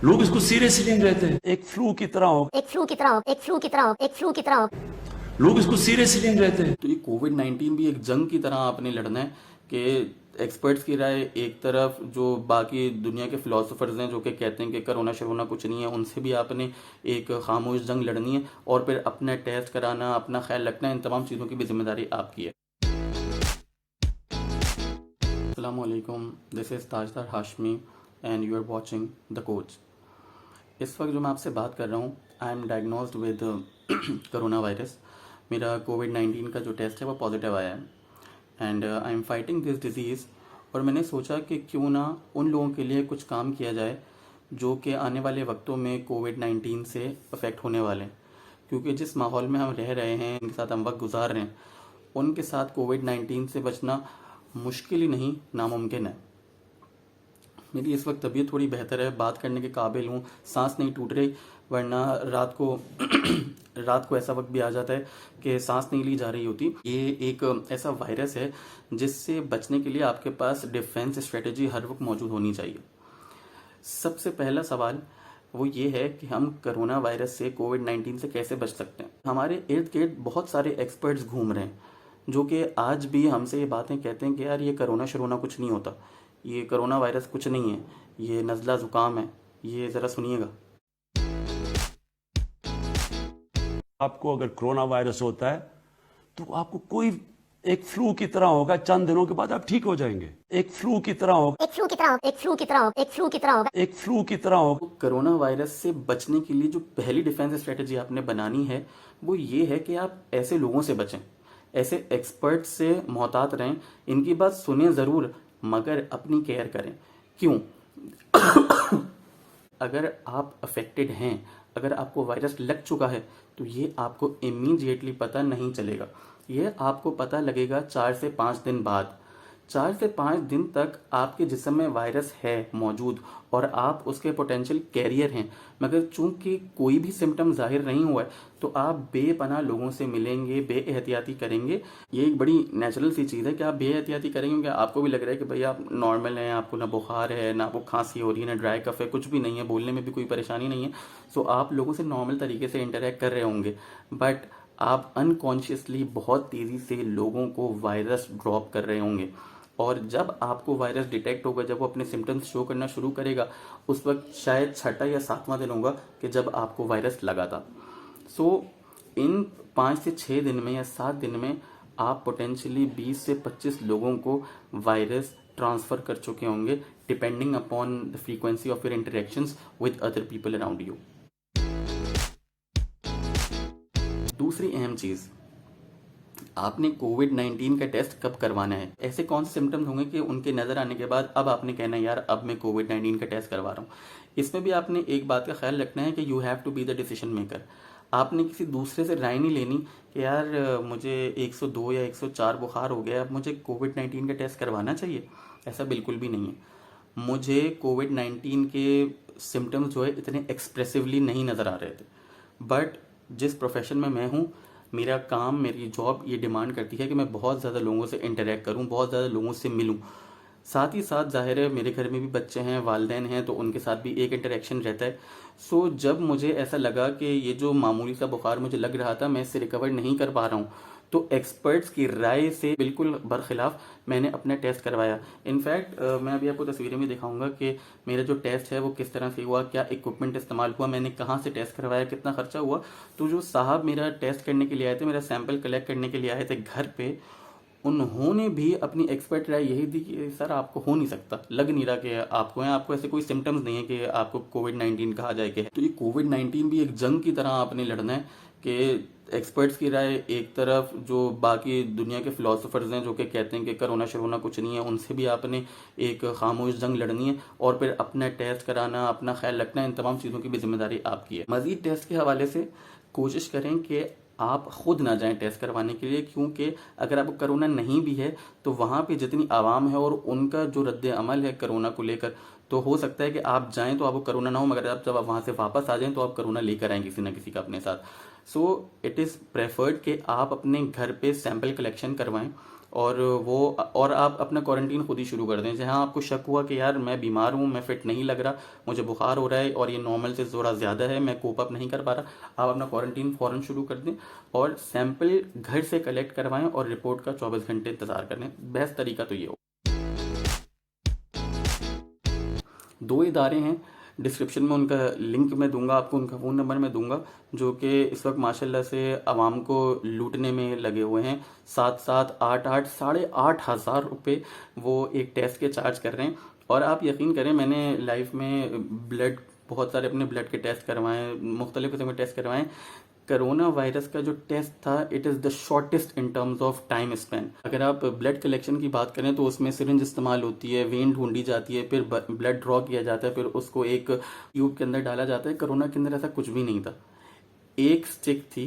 लोग इसको सीरियसली नहीं रहते, एक फ्लू की तरह हो, लोग इसको सीरियसली नहीं रहते। तो ये कोविड-19 भी एक जंग की तरह आपने लड़ना है कि एक्सपर्ट्स की राय एक तरफ, जो बाकी दुनिया के फिलोसोफर्स हैं जो कि कहते हैं कि कोरोना शरोना कुछ नहीं है, उनसे भी आपने एक खामोश जंग लड़नी है, और फिर अपना टेस्ट कराना, अपना ख्याल रखना, इन तमाम चीज़ों की भी जिम्मेदारी आपकी है। अस्सलामु अलैकुम, this is Tajdar Hashmi and you are watching the coach. इस वक्त जो मैं आपसे बात कर रहा हूँ, I am diagnosed with corona virus. मेरा कोविड-19 का जो टेस्ट है वो पॉजिटिव आया है and I am fighting this disease. और मैंने सोचा कि क्यों ना उन लोगों के लिए कुछ काम किया जाए जो कि आने वाले वक्तों में कोविड-19 से अफेक्ट होने वाले हैं, क्योंकि जिस माहौल में हम रह रहे हैं, उनके साथ हम वक्त गुजार रहे हैं, उनके साथ कोविड-19 से बचना मुश्किल ही नहीं, नामुमकिन है। मेरी इस वक्त तबीयत थोड़ी बेहतर है, बात करने के काबिल हूँ, सांस नहीं टूट रही, वरना रात को रात को ऐसा वक्त भी आ जाता है कि सांस नहीं ली जा रही होती। ये एक ऐसा वायरस है जिससे बचने के लिए आपके पास डिफेंस स्ट्रेटजी हर वक्त मौजूद होनी चाहिए। सबसे पहला सवाल वो ये है कि हम कोरोना वायरस से कोविड-19 से कैसे बच सकते हैं। हमारे इर्द गिर्द बहुत सारे एक्सपर्ट्स घूम रहे हैं जो कि आज भी हमसे ये बातें कहते हैं कि यार ये कोरोना शरोना कुछ नहीं होता, ये कोरोना वायरस कुछ नहीं है, ये नज़ला ज़ुकाम है, ये ज़रा सुनिएगा। आपको अगर कोरोना वायरस होता है तो आपको कोई एक फ्लू की तरह होगा, चंद दिनों के बाद आप ठीक हो जाएंगे। एक फ्लू की तरह होगा, एक फ्लू की तरह होगा। कोरोना वायरस से बचने के लिए जो पहली डिफेंस स्ट्रेटजी आपने बनानी है वो ये है कि आप ऐसे लोगों से बचें, ऐसे एक्सपर्ट से मोहतात रहें, इनकी बात सुने ज़रूर मगर अपनी केयर करें। क्यों? अगर आप अफेक्टेड हैं, अगर आपको वायरस लग चुका है, तो ये आपको इमीडिएटली पता नहीं चलेगा, ये आपको पता लगेगा 4 से 5 दिन बाद। 4 से 5 दिन तक आपके जिस्म में वायरस है मौजूद और आप उसके पोटेंशियल कैरियर हैं, मगर चूंकि कोई भी सिम्टम जाहिर नहीं हुआ है तो आप बेपनाह लोगों से मिलेंगे, बेएहतियाती करेंगे। ये एक बड़ी नेचुरल सी चीज़ है कि आप बेएहतियाती करेंगे, क्योंकि आपको भी लग रहा है कि भाई आप नॉर्मल हैं, आपको ना बुखार है, ना आपको खांसी हो रही है, ना ड्राई कफ है, कुछ भी नहीं है, बोलने में भी कोई परेशानी नहीं है। सो आप लोगों से नॉर्मल तरीके से इंटरेक्ट कर रहे होंगे, बट आप अनकॉन्शियसली बहुत तेज़ी से लोगों को वायरस ड्रॉप कर रहे होंगे। और जब आपको वायरस डिटेक्ट होगा, जब वो अपने सिम्टम्स शो करना शुरू करेगा, उस वक्त शायद 6वां या 7वां दिन होगा कि जब आपको वायरस लगा था। सो इन 5 से 6 दिन में या 7 दिन में आप पोटेंशियली 20 से 25 लोगों को वायरस ट्रांसफ़र कर चुके होंगे, depending upon the frequency of your interactions with other people around you. दूसरी अहम चीज़, आपने कोविड-19 का टेस्ट कब करवाना है। ऐसे कौन से सिम्टम्स होंगे कि उनके नज़र आने के बाद अब आपने कहना है यार अब मैं कोविड-19 का टेस्ट करवा रहा हूँ। इसमें भी आपने एक बात का ख्याल रखना है कि you have to be the decision maker. आपने किसी दूसरे से राय नहीं लेनी कि यार मुझे 102 या 104 बुखार हो गया, अब मुझे कोविड-19 का टेस्ट करवाना चाहिए। ऐसा बिल्कुल भी नहीं है। मुझे कोविड-19 के सिम्टम्स जो है इतने एक्सप्रेसिवली नहीं नज़र आ रहे थे, बट जिस प्रोफेशन में मैं हूँ, मेरा काम, मेरी जॉब ये डिमांड करती है कि मैं बहुत ज़्यादा लोगों से इंटरेक्ट करूं, बहुत ज़्यादा लोगों से मिलूं। साथ ही साथ ज़ाहिर है मेरे घर में भी बच्चे हैं, वालिदैन हैं, तो उनके साथ भी एक इंटरेक्शन रहता है। सो जब मुझे ऐसा लगा कि ये जो मामूली सा बुखार मुझे लग रहा था, मैं इससे रिकवर नहीं कर पा रहा हूँ, तो एक्सपर्ट्स की राय से बिल्कुल बरखिलाफ़ मैंने अपना टेस्ट करवाया। इनफैक्ट मैं अभी आपको तस्वीरें में दिखाऊंगा कि मेरा जो टेस्ट है वो किस तरह से हुआ, क्या इक्विपमेंट इस्तेमाल हुआ, मैंने कहाँ से टेस्ट करवाया, कितना खर्चा हुआ। तो जो साहब मेरा टेस्ट करने के लिए आए थे, मेरा सैंपल कलेक्ट करने के लिए आए थे घर पे, उन्होंने भी अपनी एक्सपर्ट राय यही दी कि सर आपको हो नहीं सकता, लग नहीं रहा कि आपको है, आपको ऐसे कोई सिम्टम्स नहीं है कि आपको कोविड-19 कहा जाए कि है। तो ये कोविड-19 भी एक जंग की तरह आपने लड़ना है कि एक्सपर्ट्स की राय एक तरफ, जो बाकी दुनिया के फिलोसोफर्स हैं जो कि कहते हैं कि कोरोना शरोना कुछ नहीं है, उनसे भी आपने एक खामोश जंग लड़नी है, और फिर अपना टेस्ट कराना, अपना ख्याल रखना, इन तमाम चीज़ों की भी जिम्मेदारी आपकी है। मज़ीद टेस्ट के हवाले से कोशिश करें कि आप खुद ना जाएं टेस्ट करवाने के लिए, क्योंकि अगर आपको कोरोना नहीं भी है तो वहाँ पे जितनी आवाम है और उनका जो रद्द अमल है कोरोना को लेकर, तो हो सकता है कि आप जाएं तो आपको कोरोना ना हो, मगर आप जब आप वहाँ से वापस आ जाएं तो आप कोरोना लेकर आएँ किसी ना किसी का अपने साथ। सो इट इज़ प्रेफर्ड कि आप अपने घर पे सैंपल कलेक्शन करवाएं, और आप अपना क्वारंटीन खुद ही शुरू कर दें। जहाँ आपको शक हुआ कि यार मैं बीमार हूँ, मैं फिट नहीं लग रहा, मुझे बुखार हो रहा है और ये नॉर्मल से थोड़ा ज़्यादा है, मैं कोप अप नहीं कर पा रहा, आप अपना क्वारंटीन फ़ौरन शुरू कर दें और सैंपल घर से कलेक्ट करवाएं और रिपोर्ट का 24 घंटे इंतज़ार करें। बेस्ट तरीका तो ये हो। 2 इदारे हैं, डिस्क्रिप्शन में उनका लिंक मैं दूंगा आपको, उनका फ़ोन नंबर मैं दूंगा, जो कि इस वक्त माशाल्लाह से आवाम को लूटने में लगे हुए हैं। 7-7, 8-8, 8,500 रुपये वो एक टेस्ट के चार्ज कर रहे हैं। और आप यकीन करें, मैंने लाइफ में बहुत सारे अपने ब्लड के टेस्ट करवाएं, मुख्तलिफ किस्म के टेस्ट करवाएं। कोरोना वायरस का जो टेस्ट था, it is the shortest in terms of time Spain. अगर आप ब्लड कलेक्शन की बात करें तो उसमें सिरिंज इस्तेमाल होती है, वेन ढूंढी जाती है, फिर ब्लड ड्रॉ किया जाता है, फिर उसको एक ट्यूब के अंदर डाला जाता है। कोरोना के अंदर ऐसा कुछ भी नहीं था। एक स्टिक थी,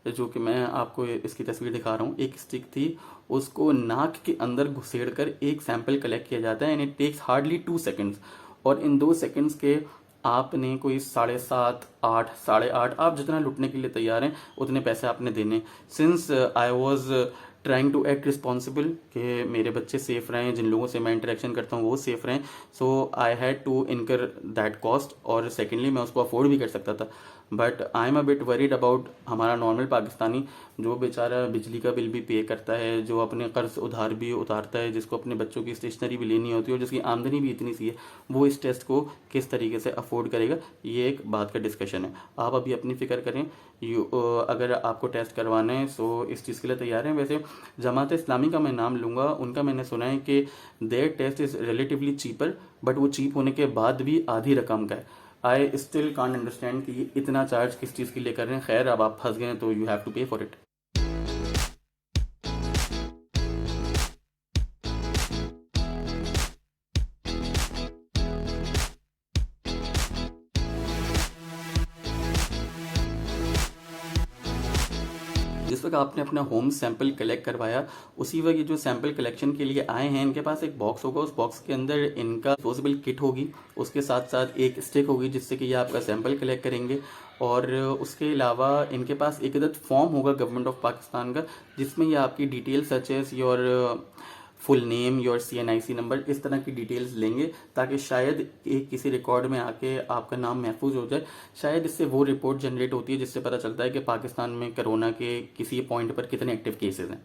जो कि मैं आपको इसकी तस्वीर दिखा रहा हूँ, एक स्टिक थी, उसको नाक के अंदर घुसेड़ कर एक सैंपल कलेक्ट किया जाता है and it takes hardly 2 seconds. और इन 2 सेकेंड्स के आपने कोई 7.5, 8, 8.5, आप जितना लुटने के लिए तैयार हैं उतने पैसे आपने देने। Since I was trying to act responsible कि मेरे बच्चे सेफ रहें, जिन लोगों से मैं इंटरेक्शन करता हूँ वो सेफ रहें, so I had to incur that cost. और सेकेंडली मैं उसको अफोर्ड भी कर सकता था, but I am a bit worried about हमारा नॉर्मल पाकिस्तानी, जो बेचारा बिजली का बिल भी पे करता है, जो अपने कर्ज उधार भी उतारता है, जिसको अपने बच्चों की स्टेशनरी भी लेनी होती है और जिसकी आमदनी भी इतनी सी है, वो इस टेस्ट को किस तरीके से अफोर्ड करेगा, ये एक बात का डिस्कशन है। आप अभी अपनी फ़िक्र करें। अगर आपको टेस्ट करवाना है सो इस चीज़ के लिए तैयार हैं। वैसे जमात इस्लामी का मैं नाम लूँगा, उनका मैंने सुना है कि their test is relatively cheaper, but वो चीप होने के बाद भी आधी रकम का है। आई स्टिल कांट अंडरस्टैंड कि इतना चार्ज किस चीज़ के लिए कर रहे हैं। खैर, अब आप फंस गए तो यू हैव टू पे फॉर इट। जिस वक्त आपने अपना होम सैंपल कलेक्ट करवाया, उसी वक्त ये जो सैंपल कलेक्शन के लिए आए हैं, इनके पास एक बॉक्स होगा, उस बॉक्स के अंदर इनका डिस्पोजेबल किट होगी, उसके साथ साथ एक स्टिक होगी जिससे कि ये आपका सैंपल कलेक्ट करेंगे। और उसके अलावा इनके पास एक अदद फॉर्म होगा गवर्नमेंट ऑफ पाकिस्तान का, जिसमें ये आपकी detail such as your full name, your CNIC number, इस तरह की डिटेल्स लेंगे, ताकि शायद एक किसी रिकॉर्ड में आके आपका नाम महफूज हो जाए। शायद इससे वो रिपोर्ट जनरेट होती है जिससे पता चलता है कि पाकिस्तान में कोरोना के किसी पॉइंट पर कितने एक्टिव केसेस हैं,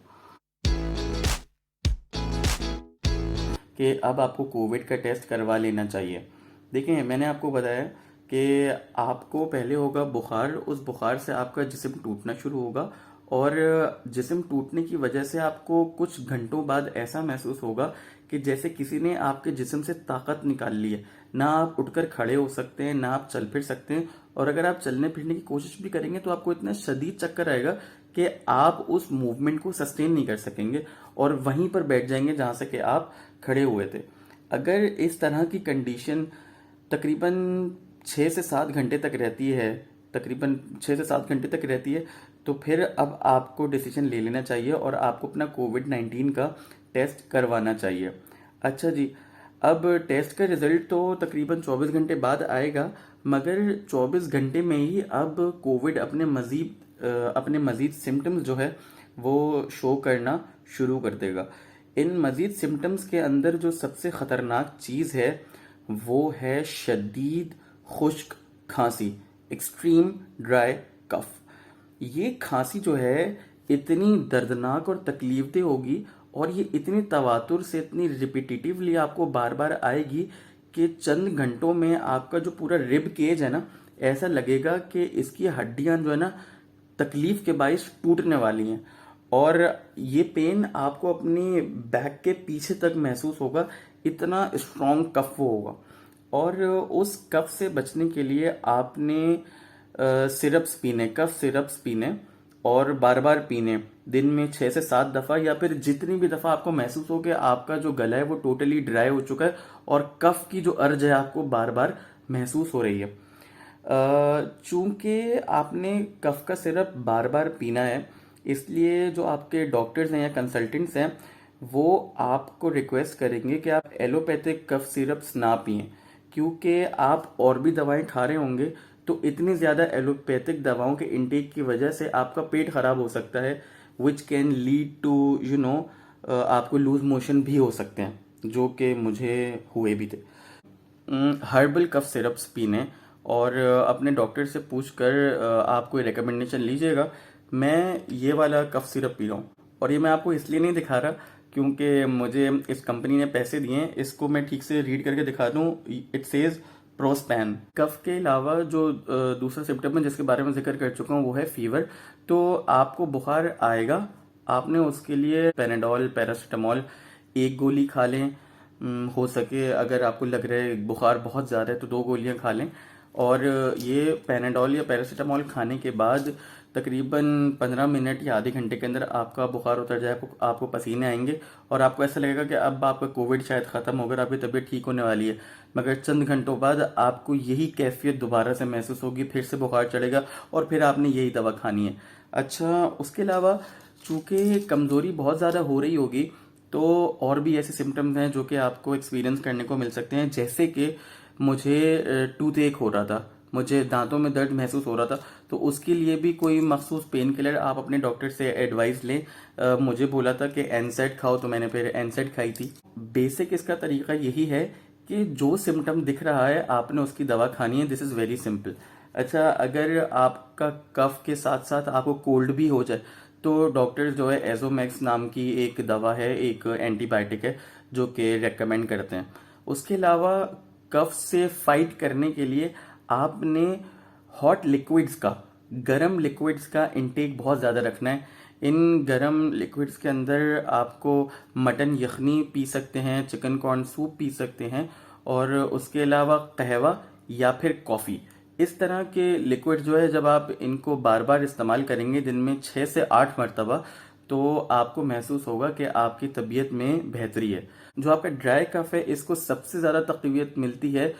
कि अब आपको कोविड का टेस्ट करवा लेना चाहिए। देखिए, मैंने आपको बताया कि आपको पहले होगा बुखार, उस बुखार से आपका जिस्म टूटना शुरू होगा और जिस्म टूटने की वजह से आपको कुछ घंटों बाद ऐसा महसूस होगा कि जैसे किसी ने आपके जिस्म से ताकत निकाल ली है। ना आप उठकर खड़े हो सकते हैं, ना आप चल फिर सकते हैं, और अगर आप चलने फिरने की कोशिश भी करेंगे तो आपको इतना शदीद चक्कर आएगा कि आप उस मूवमेंट को सस्टेन नहीं कर सकेंगे और वहीं पर बैठ जाएंगे जहां से कि आप खड़े हुए थे। अगर इस तरह की कंडीशन तकरीबन 6 से 7 घंटे तक रहती है, तो फिर अब आपको डिसीजन ले लेना चाहिए और आपको अपना कोविड-19 का टेस्ट करवाना चाहिए। अच्छा जी, अब टेस्ट का रिजल्ट तो तकरीबन 24 घंटे बाद आएगा, मगर 24 घंटे में ही अब कोविड अपने मज़ीद सिम्टम्स जो है वो शो करना शुरू कर देगा। इन मज़ीद सिम्टम्स के अंदर जो सबसे ख़तरनाक चीज़ है वो है शदीद खुश्क खांसी, एक्सट्रीम ड्राई कफ। ये खांसी जो है इतनी दर्दनाक और तकलीफदेह होगी और ये इतनी तवातुर से, इतनी रिपीटेटिवली आपको बार बार आएगी कि चंद घंटों में आपका जो पूरा रिब केज है ना, ऐसा लगेगा कि इसकी हड्डियां जो है ना तकलीफ के बाइस टूटने वाली हैं। और ये पेन आपको अपनी बैक के पीछे तक महसूस होगा, इतना स्ट्रॉन्ग कफ वो होगा। और उस कफ से बचने के लिए आपने कफ सिरप्स पीने और बार बार पीने, दिन में 6 से 7 दफ़ा, या फिर जितनी भी दफ़ा आपको महसूस हो कि आपका जो गला है वो टोटली ड्राई हो चुका है और कफ की जो अर्ज है आपको बार बार महसूस हो रही है। चूंकि आपने कफ का सिरप बार बार पीना है, इसलिए जो आपके डॉक्टर्स हैं या कंसल्टेंट्स हैं वो आपको रिक्वेस्ट करेंगे कि आप एलोपैथिक कफ सिरप्स ना पिएं, क्योंकि आप और भी दवाएं खा रहे होंगे तो इतनी ज़्यादा एलोपैथिक दवाओं के इंटेक की वजह से आपका पेट खराब हो सकता है, विच कैन लीड टू आपको लूज मोशन भी हो सकते हैं, जो कि मुझे हुए भी थे। हर्बल कफ सिरप्स पीने और अपने डॉक्टर से पूछकर आप कोई रिकमेंडेशन लीजिएगा। मैं ये वाला कफ सिरप पी रहा हूँ और ये मैं आपको इसलिए नहीं दिखा रहा क्योंकि मुझे इस कंपनी ने पैसे दिए हैं। इसको मैं ठीक से रीड करके दिखा दूँ। It says Prospan. कफ के अलावा जो दूसरा सिम्टम है जिसके बारे में जिक्र कर चुका हूँ वो है फीवर। तो आपको बुखार आएगा, आपने उसके लिए पेनाडोल, पैरासीटामोल एक गोली खा लें। हो सके अगर आपको लग रहा है बुखार बहुत ज़्यादा है तो 2 गोलियां खा लें। और ये पैनाडोल या पैरासीटामोल खाने के बाद तकरीबन 15 मिनट या आधे घंटे के अंदर आपका बुखार उतर जाए, आपको पसीने आएंगे और आपको ऐसा लगेगा कि अब आपका कोविड शायद ख़त्म होकर आपकी तबीयत ठीक होने वाली है। मगर चंद घंटों बाद आपको यही कैफियत दोबारा से महसूस होगी, फिर से बुखार चढ़ेगा और फिर आपने यही दवा खानी है। अच्छा, उसके अलावा चूँकि कमज़ोरी बहुत ज़्यादा हो रही होगी तो और भी ऐसे सिम्टम्स हैं जो कि आपको एक्सपीरियंस करने को मिल सकते हैं। जैसे कि मुझे टूथ एक हो रहा था, मुझे दांतों में दर्द महसूस हो रहा था, तो उसके लिए भी कोई मखसूस पेन किलर आप अपने डॉक्टर से एडवाइस लें। मुझे बोला था कि एनसेड खाओ तो मैंने फिर एनसेड खाई थी। बेसिक इसका तरीका यही है कि जो सिम्टम दिख रहा है आपने उसकी दवा खानी है। This is very simple. अच्छा, अगर आपका कफ के साथ साथ आपको कोल्ड भी हो जाए तो डॉक्टर जो है एजोमैक्स नाम की एक दवा है, एक एंटीबायोटिक है जो कि रेकमेंड करते हैं। उसके अलावा कफ से फाइट करने के लिए आपने हॉट लिक्विड्स का, गरम लिक्विड्स का इंटेक बहुत ज़्यादा रखना है। इन गरम लिक्विड्स के अंदर आपको मटन यखनी पी सकते हैं, चिकन कॉर्न सूप पी सकते हैं और उसके अलावा कहवा या फिर कॉफ़ी। इस तरह के लिक्विड जो है जब आप इनको बार बार इस्तेमाल करेंगे दिन में 6 से 8 मरतबा, तो आपको महसूस होगा कि आपकी तबीयत में बेहतरी है। जो आपका ड्राई कफ है इसको सबसे ज़्यादा तकवीत मिलती है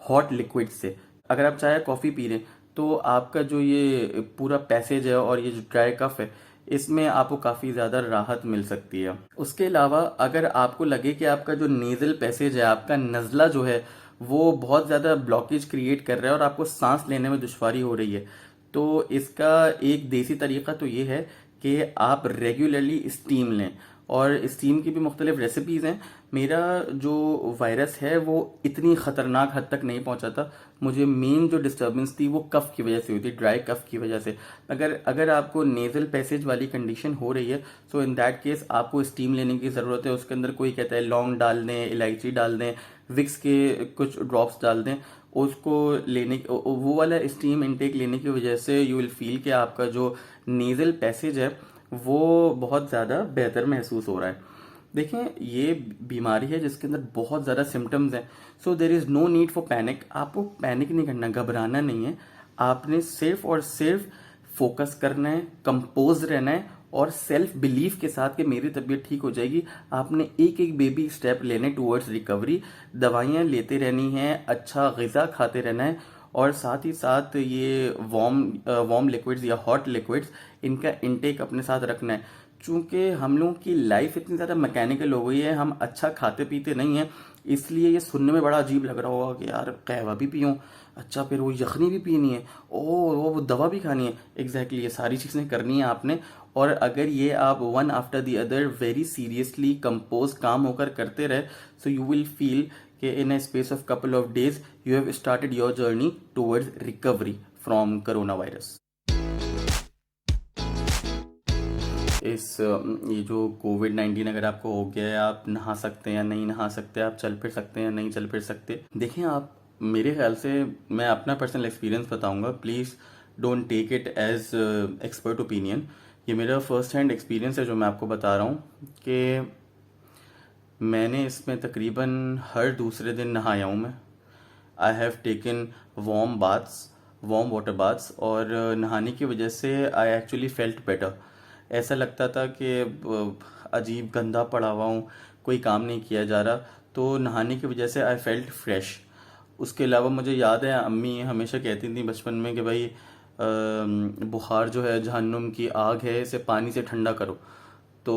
हॉट लिक्विड से। अगर आप चाय कॉफ़ी पी रहे हैं तो आपका जो ये पूरा पैसेज है और ये जो ड्राई कफ है इसमें आपको काफ़ी ज़्यादा राहत मिल सकती है। उसके अलावा अगर आपको लगे कि आपका जो नेज़ल पैसेज है, आपका नज़ला जो है वो बहुत ज़्यादा ब्लॉकेज क्रिएट कर रहा है और आपको सांस लेने में दुश्वारी हो रही है, तो इसका एक देसी तरीका तो ये है कि आप रेगुलरली स्टीम लें। और स्टीम की भी मुख्तलिफ रेसिपीज़ हैं। मेरा जो वायरस है वो इतनी ख़तरनाक हद तक नहीं पहुंचा था। मुझे मेन जो डिस्टर्बेंस थी वो कफ़ की वजह से हुई थी, ड्राई कफ़ की वजह से। अगर आपको नेज़ल पैसेज वाली कंडीशन हो रही है सो इन दैट केस आपको स्टीम लेने की ज़रूरत है। उसके अंदर कोई कहता है लौंग डाल दें, इलायची डाल दें, विक्स के कुछ ड्रॉप्स डाल दें। उसको लेने वो वाला स्टीम इनटेक लेने की वजह से यू विल फील कि आपका जो नेज़ल पैसेज है वो बहुत ज़्यादा बेहतर महसूस हो रहा है। देखें, ये बीमारी है जिसके अंदर बहुत ज़्यादा सिम्टम्स हैं। So there is no need for panic. आपको पैनिक नहीं करना, घबराना नहीं है। आपने सिर्फ और सिर्फ फोकस करना है, कंपोज रहना है और सेल्फ बिलीफ के साथ कि मेरी तबीयत ठीक हो जाएगी। आपने एक एक बेबी स्टेप लेने टूवर्ड्स रिकवरी। दवाइयाँ लेते रहनी हैं, अच्छा ग़िज़ा खाते रहना है और साथ ही साथ ये वार्म लिक्विड्स या हॉट लिक्विड्स इनका इंटेक अपने साथ रखना है। चूँकि हम लोगों की लाइफ इतनी ज़्यादा मैकेनिकल हो गई है, हम अच्छा खाते पीते नहीं हैं, इसलिए ये सुनने में बड़ा अजीब लग रहा होगा कि यार कहवा भी पीऊँ, अच्छा फिर वो यखनी भी पीनी है, वो दवा भी खानी है। एग्जैक्टली ये सारी चीज़ें करनी है आपने। और अगर ये आप one after the other very seriously compose काम होकर करते रहे सो यू विल फील कि in a space of couple of days you have started your journey towards recovery from corona virus. ये जो कोविड-19 अगर आपको हो गया है, आप नहा सकते हैं या नहीं नहा सकते, आप चल फिर सकते हैं या नहीं चल फिर सकते। देखें, आप मेरे ख्याल से, मैं अपना पर्सनल एक्सपीरियंस बताऊंगा, please don't take it as expert opinion. ये मेरा फर्स्ट हैंड एक्सपीरियंस है जो मैं आपको बता रहा हूँ कि मैंने इसमें तकरीबन हर दूसरे दिन नहाया हूँ मैं। I have taken warm water baths और नहाने की वजह से आई एक्चुअली फेल्ट बेटर। ऐसा लगता था कि अजीब गंदा पड़ा हुआ हूँ, कोई काम नहीं किया जा रहा, तो नहाने की वजह से आई फेल्ट फ्रेश। उसके अलावा मुझे याद है अम्मी हमेशा कहती थी बचपन में कि भाई बुखार जो है जहन्नुम की आग है, इसे पानी से ठंडा करो। तो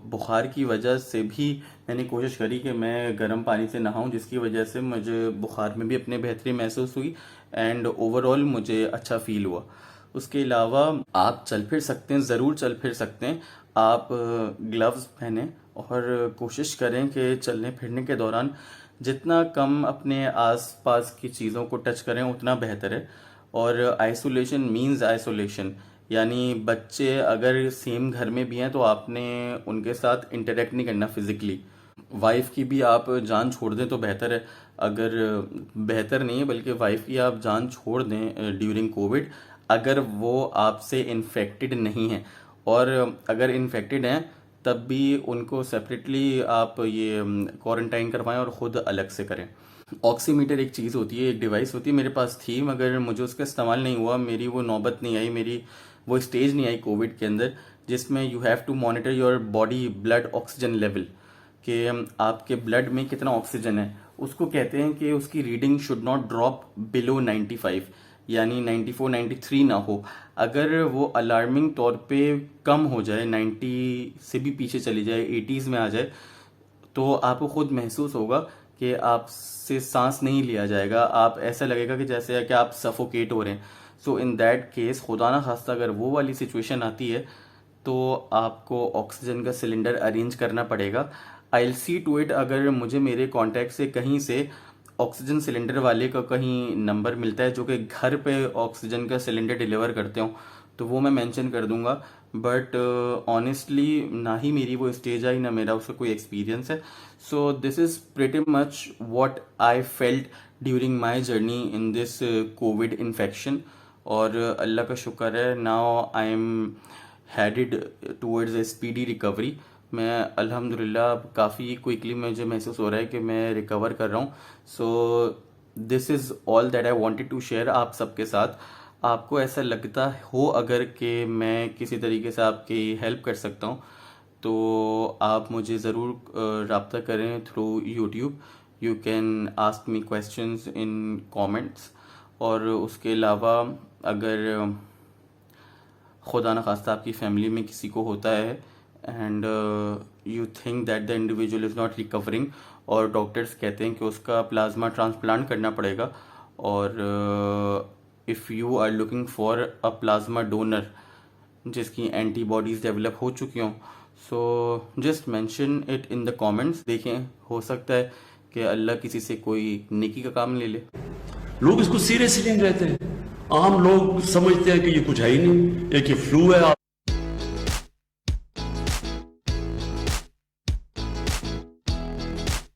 बुखार की वजह से भी मैंने कोशिश करी कि मैं गर्म पानी से नहाऊं, जिसकी वजह से मुझे बुखार में भी अपने बेहतरी महसूस हुई एंड ओवरऑल मुझे अच्छा फील हुआ। उसके अलावा आप चल फिर सकते हैं, ज़रूर चल फिर सकते हैं। आप ग्लव्स पहने और कोशिश करें कि चलने फिरने के दौरान जितना कम अपने आसपास की चीज़ों को टच करें उतना बेहतर है। और आइसोलेशन मींस आइसोलेशन, यानी बच्चे अगर सेम घर में भी हैं तो आपने उनके साथ इंटरेक्ट नहीं करना फिजिकली। वाइफ की भी आप जान छोड़ दें तो बेहतर है, अगर बेहतर नहीं है बल्कि वाइफ की आप जान छोड़ दें ड्यूरिंग कोविड, अगर वो आपसे इन्फेक्टेड नहीं है। और अगर इन्फेक्टेड हैं तब भी उनको सेपरेटली आप ये क्वारंटाइन करवाएं और ख़ुद अलग से करें। ऑक्सीमीटर एक चीज़ होती है, एक डिवाइस होती है, मेरे पास थी मगर मुझे उसका इस्तेमाल नहीं हुआ, मेरी वो नौबत नहीं आई, मेरी वो स्टेज नहीं आई कोविड के अंदर जिसमें you have to monitor your body blood oxygen level, कि आपके ब्लड में कितना ऑक्सीजन है। उसको कहते हैं कि उसकी reading should not drop below 95, यानी 94 93 ना हो। अगर वो अलार्मिंग तौर पे कम हो जाए, 90 से भी पीछे चली जाए, 80s में आ जाए, तो आपको खुद महसूस होगा कि आपसे सांस नहीं लिया जाएगा, आप ऐसा लगेगा कि जैसे कि आप सफोकेट हो रहे हैं। सो इन दैट केस खुदा ना खास्ता अगर वो वाली सिचुएशन आती है तो आपको ऑक्सीजन का सिलेंडर अरेंज करना पड़ेगा। I will see to it, अगर मुझे मेरे कॉन्टैक्ट से कहीं से ऑक्सीजन सिलेंडर वाले का कहीं नंबर मिलता है जो कि घर पे ऑक्सीजन का सिलेंडर डिलीवर करते हो तो वो मैं मेंशन कर दूंगा। बट ऑनेस्टली ना ही मेरी वो स्टेज आई ना मेरा उसका कोई एक्सपीरियंस है। सो this is pretty much what I felt during my journey in this Covid infection. और अल्लाह का शुक्र है, now I am headed towards a speedy recovery. मैं अल्हम्दुलिल्लाह काफ़ी क्विकली मुझे महसूस हो रहा है कि मैं रिकवर कर रहा हूँ। So this is all that I wanted to share आप सबके साथ। आपको ऐसा लगता हो अगर कि मैं किसी तरीके से आपकी हेल्प कर सकता हूँ तो आप मुझे ज़रूर रब्ता करें through YouTube. You can ask me questions in comments. और उसके अलावा अगर खुदा न खास्ता आपकी फैमिली में किसी को होता है and you think that the individual is not recovering और डॉक्टर्स कहते हैं कि उसका प्लाज्मा ट्रांसप्लांट करना पड़ेगा, और if you are looking for a plasma donor जिसकी एंटीबॉडीज़ डेवलप हो चुकी हों, so just mention it in the comments. देखें, हो सकता है कि अल्लाह किसी से कोई नेकी का काम ले ले। लोग इसको सीरियसली नहीं लेते हैं। आम लोग समझते हैं कि ये कुछ है ही नहीं, एक ये फ्लू है।